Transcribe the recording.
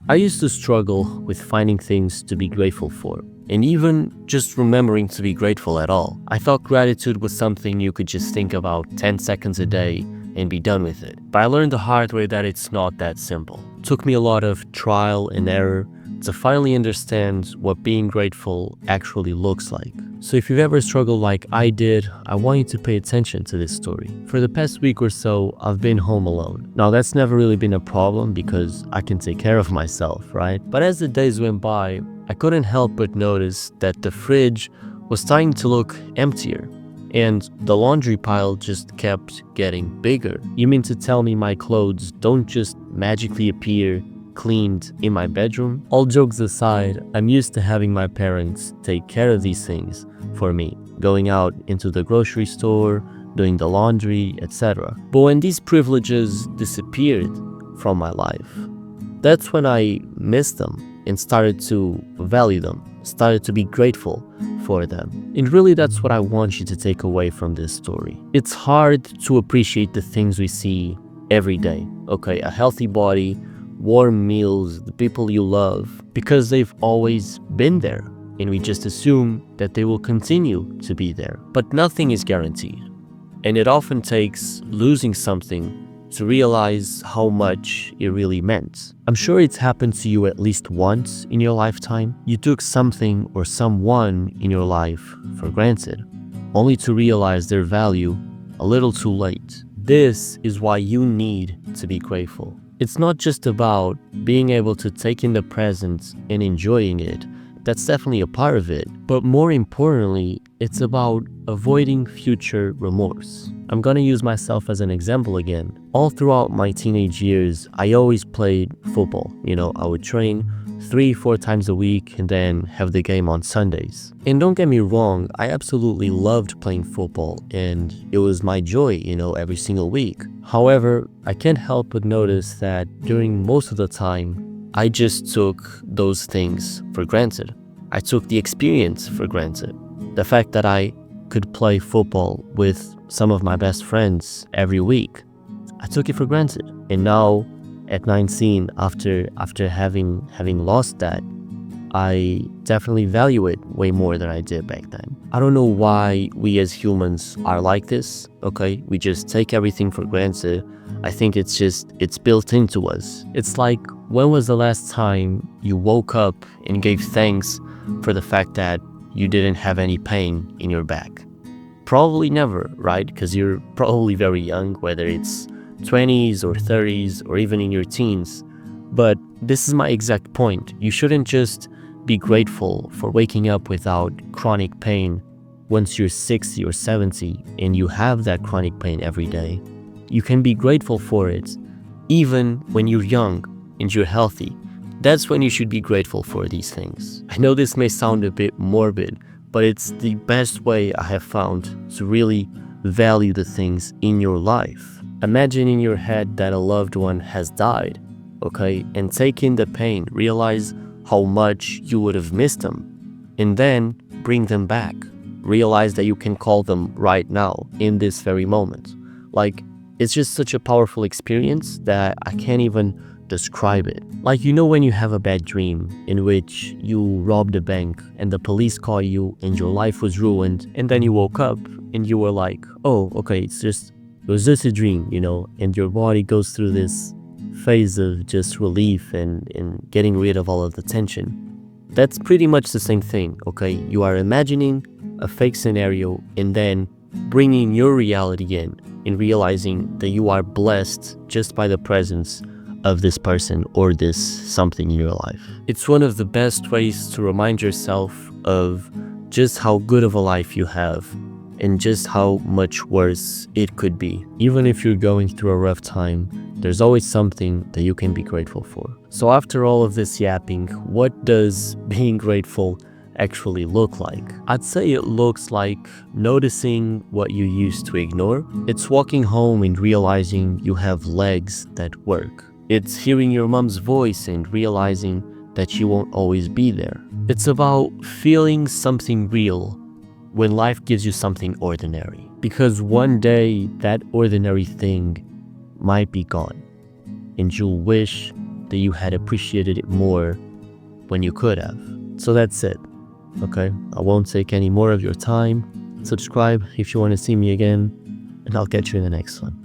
I used to struggle with finding things to be grateful for, and even just remembering to be grateful at all. I thought gratitude was something you could just think about 10 seconds a day and be done with it. But I learned the hard way that it's not that simple. It took me a lot of trial and error to finally understand what being grateful actually looks like. So if you've ever struggled like I did, I want you to pay attention to this story. For the past week or so, I've been home alone. Now that's never really been a problem because I can take care of myself, right? But as the days went by, I couldn't help but notice that the fridge was starting to look emptier, and the laundry pile just kept getting bigger. You mean to tell me my clothes don't just magically appear cleaned in my bedroom? All jokes aside, I'm used to having my parents take care of these things for me, going out into the grocery store, doing the laundry, etc. But when these privileges disappeared from my life, that's when I missed them and started to value them, started to be grateful for them. And really, that's what I want you to take away from this story. It's hard to appreciate the things we see every day, okay? A healthy body, warm meals, the people you love, because they've always been there, and we just assume that they will continue to be there. But nothing is guaranteed, and it often takes losing something to realize how much it really meant. I'm sure it's happened to you at least once in your lifetime. You took something or someone in your life for granted, only to realize their value a little too late. This is why you need to be grateful. It's not just about being able to take in the present and enjoying it. That's definitely a part of it. But more importantly, it's about avoiding future remorse. I'm gonna use myself as an example again. All throughout my teenage years, I always played football. I would train 3-4 times a week and then have the game on Sundays. And don't get me wrong, I absolutely loved playing football and it was my joy, every single week. However, I can't help but notice that during most of the time, I just took those things for granted. I took the experience for granted. The fact that I could play football with some of my best friends every week, I took it for granted. And now, at 19, after having lost that, I definitely value it way more than I did back then. I don't know why we as humans are like this, okay? We just take everything for granted. I think it's built into us. It's like, when was the last time you woke up and gave thanks for the fact that you didn't have any pain in your back? Probably never, right? Because you're probably very young, whether it's 20s or 30s or even in your teens. But this is my exact point. You shouldn't just be grateful for waking up without chronic pain once you're 60 or 70 and you have that chronic pain every day. You can be grateful for it even when you're young and you're healthy. That's when you should be grateful for these things. I know this may sound a bit morbid, but it's the best way I have found to really value the things in your life. Imagine in your head that a loved one has died, okay? And take in the pain, realize how much you would have missed them, and then bring them back. Realize that you can call them right now, in this very moment. Like, it's just such a powerful experience that I can't even describe it. Like, when you have a bad dream in which you robbed a bank and the police call you and your life was ruined, and then you woke up and you were like, oh, okay, it was just a dream, and your body goes through this phase of just relief and getting rid of all of the tension. That's pretty much the same thing, okay? You are imagining a fake scenario and then bringing your reality in and realizing that you are blessed just by the presence of this person or this something in your life. It's one of the best ways to remind yourself of just how good of a life you have and just how much worse it could be. Even if you're going through a rough time, there's always something that you can be grateful for. So after all of this yapping, what does being grateful actually look like? I'd say it looks like noticing what you used to ignore. It's walking home and realizing you have legs that work. It's hearing your mom's voice and realizing that she won't always be there. It's about feeling something real when life gives you something ordinary. Because one day that ordinary thing might be gone and you'll wish that you had appreciated it more when you could have. So that's it. Okay, I won't take any more of your time. Subscribe if you want to see me again, and I'll catch you in the next one.